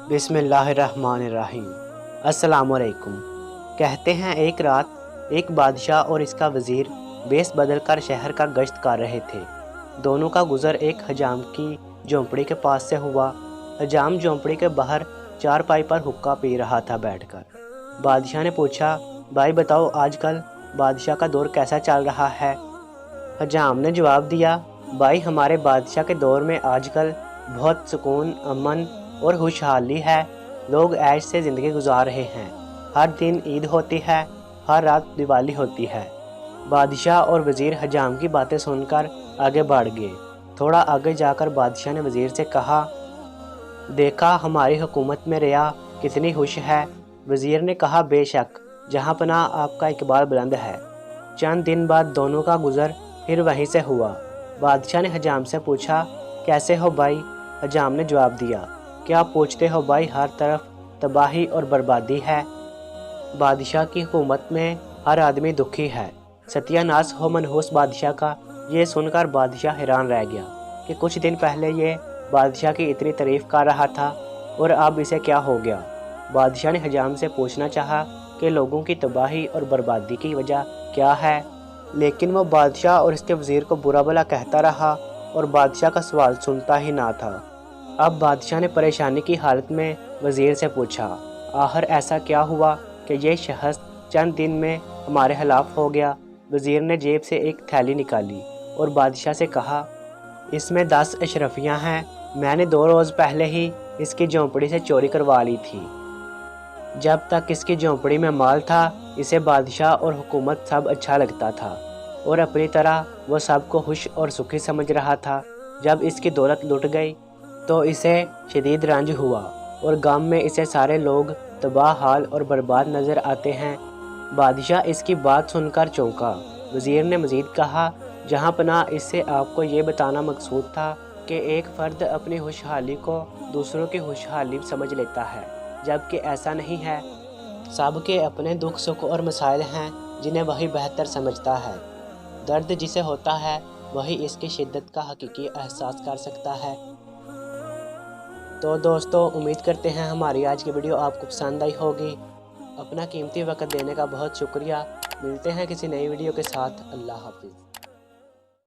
बिस्मिल्लाहिर्रहमानिर्रहीम। अस्सलाम वालेकुम। कहते हैं एक रात एक बादशाह और इसका वज़ीर भेस बदल कर शहर का गश्त कर रहे थे। दोनों का गुज़र एक हजाम की झोंपड़ी के पास से हुआ। हजाम झोंपड़ी के बाहर चारपाई पर हुक्का पी रहा था बैठकर। बादशाह ने पूछा, भाई बताओ आजकल बादशाह का दौर कैसा चल रहा है? हजाम ने जवाब दिया, भाई हमारे बादशाह के दौर में आजकल बहुत सुकून, अमन और खुशहाली है। लोग ऐश से ज़िंदगी गुजार रहे हैं। हर दिन ईद होती है, हर रात दिवाली होती है। बादशाह और वज़ीर हजाम की बातें सुनकर आगे बढ़ गए। थोड़ा आगे जाकर बादशाह ने वज़ीर से कहा, देखा हमारी हुकूमत में रिया कितनी खुश है। वज़ीर ने कहा, बेशक, जहाँ पनाह आपका इकबाल बुलंद है। चंद दिन बाद दोनों का गुज़र फिर वहीं से हुआ। बादशाह ने हजाम से पूछा, कैसे हो भाई? हजाम ने जवाब दिया, क्या पूछते हो भाई, हर तरफ तबाही और बर्बादी है। बादशाह की हुकूमत में हर आदमी दुखी है। सत्यानाश हो मनहूस बादशाह का। ये सुनकर बादशाह हैरान रह गया कि कुछ दिन पहले ये बादशाह की इतनी तारीफ़ कर रहा था और अब इसे क्या हो गया। बादशाह ने हजाम से पूछना चाहा कि लोगों की तबाही और बर्बादी की वजह क्या है, लेकिन वो बादशाह और इसके वज़ीर को बुरा भला कहता रहा और बादशाह का सवाल सुनता ही ना था। अब बादशाह ने परेशानी की हालत में वज़ीर से पूछा, आखिर ऐसा क्या हुआ कि ये शख्स चंद दिन में हमारे खिलाफ हो गया? वज़ीर ने जेब से एक थैली निकाली और बादशाह से कहा, इसमें 10 अशरफियाँ हैं। मैंने 2 रोज़ पहले ही इसकी झोंपड़ी से चोरी करवा ली थी। जब तक इसकी झोंपड़ी में माल था, इसे बादशाह और हुकूमत सब अच्छा लगता था और अपनी तरह वो सबको खुश और सुखी समझ रहा था। जब इसकी दौलत लुट गई तो इसे शदीद रंज हुआ और गांव में इसे सारे लोग तबाह हाल और बर्बाद नज़र आते हैं। बादशाह इसकी बात सुनकर चौंका। वज़ीर ने मज़ीद कहा, जहाँ पनाह, इससे आपको ये बताना मकसूद था कि एक फ़र्द अपनी खुशहाली को दूसरों की खुशहाली समझ लेता है, जबकि ऐसा नहीं है। सब के अपने दुख सुख और मसाइल हैं जिन्हें वही बेहतर समझता है। दर्द जिसे होता है वही इसकी शिद्दत का हकीकी एहसास कर सकता है। तो दोस्तों, उम्मीद करते हैं हमारी आज की वीडियो आपको पसंद आई होगी। अपना कीमती वक्त देने का बहुत शुक्रिया। मिलते हैं किसी नई वीडियो के साथ। अल्लाह हाफिज़।